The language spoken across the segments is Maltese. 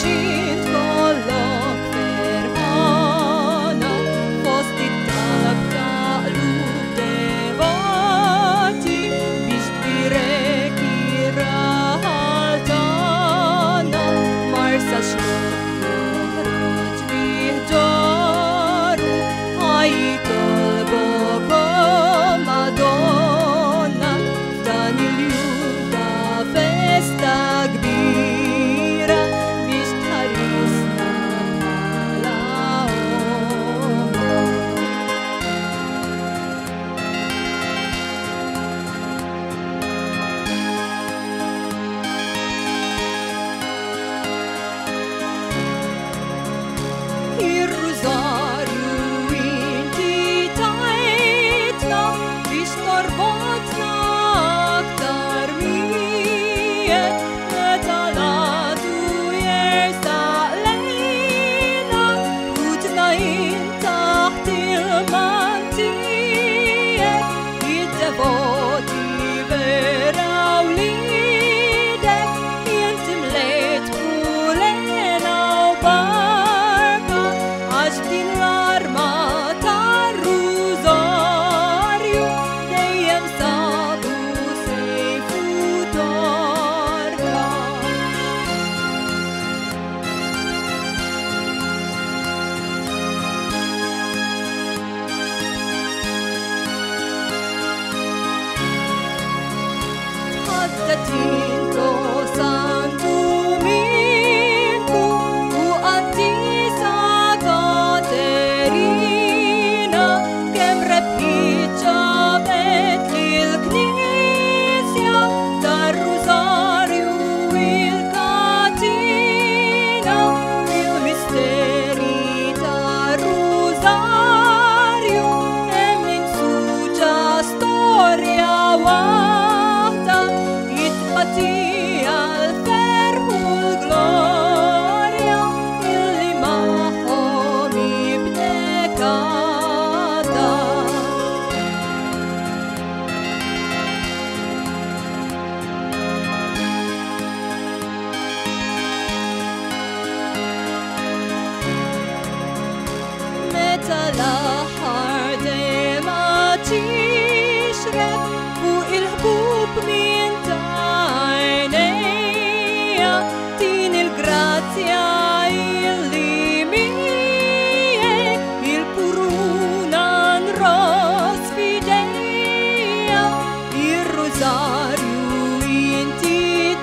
Cint kollok verħana fost it-talab ta' qlub devoti biex tbirek ir-raħal tagħna marsax joħroġ bih ġaru ħajtolbokom Madonna f'dan il-jum ta' festa kbira biex tħarisna bħala Ir-rużarju inti tajtna biex torbotna aktar miegħek meta l-għadu jersaq lejna ħudna jien taħt il-mantijek id-devoti vera wliedek inti mlejt kulena u barka għax din l-arma tar-rużarju dejjem sabu sejfu torka. Ħaddatinko Santu Minku u Qaddisa Katerina kemm rebħiet ġabet lill-Knisja tar-Rużarju il-katina il-misteri tar-Rużarju hemm ninsuġa storja waħda jitqatija l-ferħ u l-glorja illi magħhom jibdek għada. Meta l-aħħar dejma tixrek fuq il-ħbub minn għajnejja din il-grazzja illi miegħek il-puruna nros f'idejja ir-rużarju inti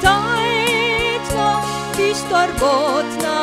tajtna biex torbotna